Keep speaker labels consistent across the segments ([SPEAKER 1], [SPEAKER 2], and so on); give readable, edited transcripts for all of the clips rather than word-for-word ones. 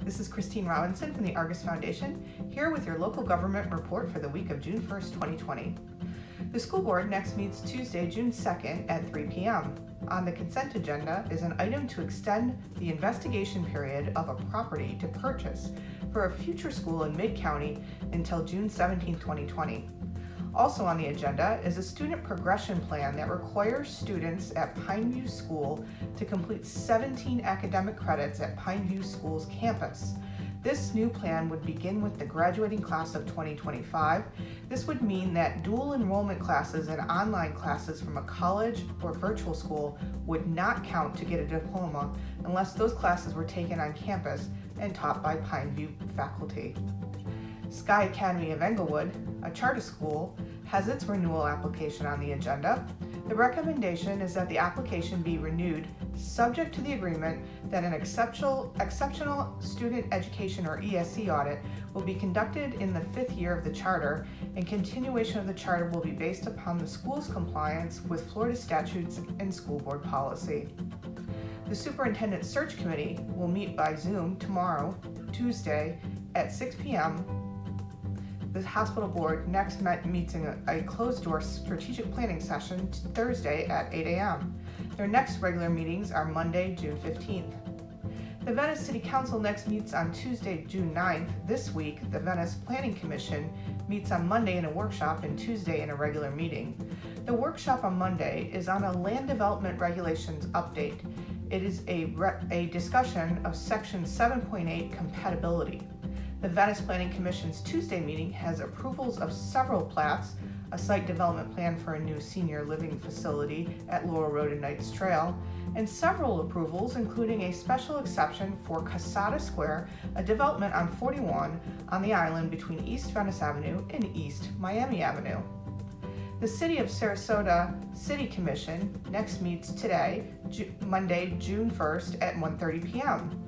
[SPEAKER 1] This is Christine Robinson from the Argus Foundation, here with your local government report for the week of June 1st, 2020. The school board next meets Tuesday, June 2nd at 3 p.m. On the consent agenda is an item to extend the investigation period of a property to purchase for a future school in Mid-County until June 17, 2020. Also on the agenda is a student progression plan that requires students at Pineview School to complete 17 academic credits at Pineview School's campus. This new plan would begin with the graduating class of 2025. This would mean that dual enrollment classes and online classes from a college or virtual school would not count to get a diploma unless those classes were taken on campus and taught by Pineview faculty. Sky Academy of Englewood, a charter school, has its renewal application on the agenda. The recommendation is that the application be renewed subject to the agreement that an exceptional student education or ESE audit will be conducted in the 5th year of the charter, and continuation of the charter will be based upon the school's compliance with Florida statutes and school board policy. The Superintendent Search Committee will meet by Zoom tomorrow, Tuesday, at 6 p.m. The hospital board next meets in a closed-door strategic planning session Thursday at 8 a.m. Their next regular meetings are Monday, June 15th. The Venice City Council next meets on Tuesday, June 9th. This week, the Venice Planning Commission meets on Monday in a workshop and Tuesday in a regular meeting. The workshop on Monday is on a land development regulations update. It is a discussion of Section 7.8 compatibility. The Venice Planning Commission's Tuesday meeting has approvals of several plats, a site development plan for a new senior living facility at Laurel Road and Knights Trail, and several approvals, including a special exception for Casada Square, a development on 41 on the island between East Venice Avenue and East Miami Avenue. The City of Sarasota City Commission next meets today, Monday, June 1st at 1:30 p.m.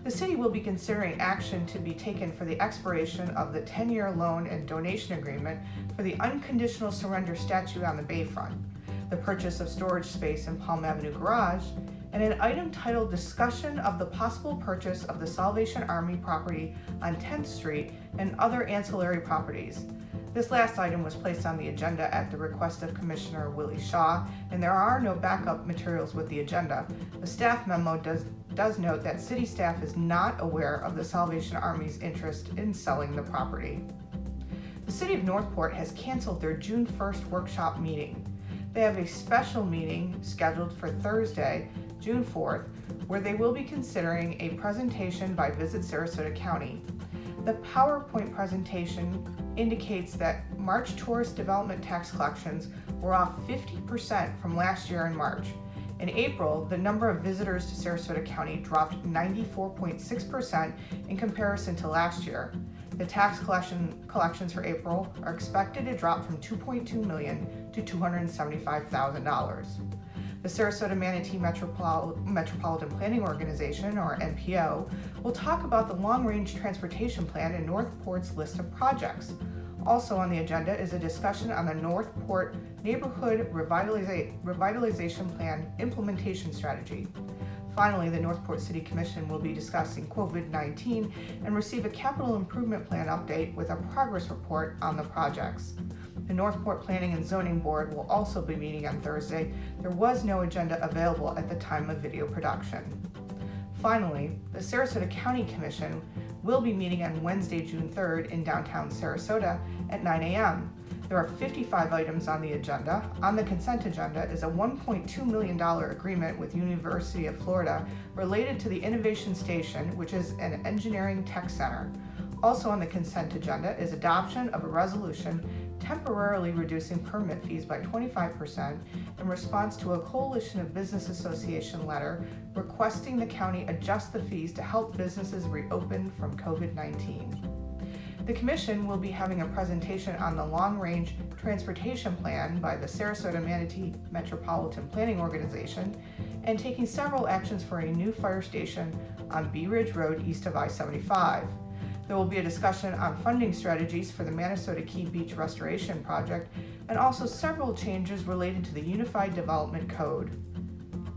[SPEAKER 1] The city will be considering action to be taken for the expiration of the 10-year loan and donation agreement for the unconditional surrender statute on the Bayfront, the purchase of storage space in Palm Avenue Garage, and an item titled Discussion of the Possible Purchase of the Salvation Army Property on 10th Street and Other Ancillary Properties. This last item was placed on the agenda at the request of Commissioner Willie Shaw, and there are no backup materials with the agenda. The staff memo does note that city staff is not aware of the Salvation Army's interest in selling the property. The City of Northport has canceled their June 1st workshop meeting. They have a special meeting scheduled for Thursday, June 4th, where they will be considering a presentation by Visit Sarasota County. The PowerPoint presentation indicates that March tourist development tax collections were off 50% from last year in March. In April, the number of visitors to Sarasota County dropped 94.6% in comparison to last year. The tax collections for April are expected to drop from $2.2 million to $275,000. The Sarasota Manatee Metropolitan Planning Organization, or MPO, will talk about the long-range transportation plan in Northport's list of projects. Also on the agenda is a discussion on the Northport Neighborhood Revitalization Plan implementation strategy. Finally, the Northport City Commission will be discussing COVID-19 and receive a capital improvement plan update with a progress report on the projects. The Northport Planning and Zoning Board will also be meeting on Thursday. There was no agenda available at the time of video production. Finally, the Sarasota County Commission will be meeting on Wednesday, June 3rd in downtown Sarasota at 9 a.m. There are 55 items on the agenda. On the consent agenda is a $1.2 million agreement with University of Florida related to the Innovation Station, which is an engineering tech center. Also on the consent agenda is adoption of a resolution temporarily reducing permit fees by 25% in response to a Coalition of Business Association letter requesting the county adjust the fees to help businesses reopen from COVID-19. The Commission will be having a presentation on the long-range transportation plan by the Sarasota Manatee Metropolitan Planning Organization and taking several actions for a new fire station on Bee Ridge Road east of I-75. There will be a discussion on funding strategies for the Minnesota Key Beach Restoration Project and also several changes related to the Unified Development Code.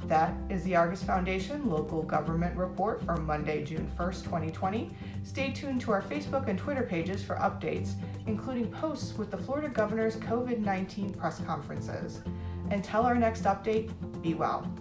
[SPEAKER 1] That is the Argus Foundation Local Government Report for Monday, June 1st, 2020. Stay tuned to our Facebook and Twitter pages for updates, including posts with the Florida Governor's COVID-19 press conferences. Until our next update, be well.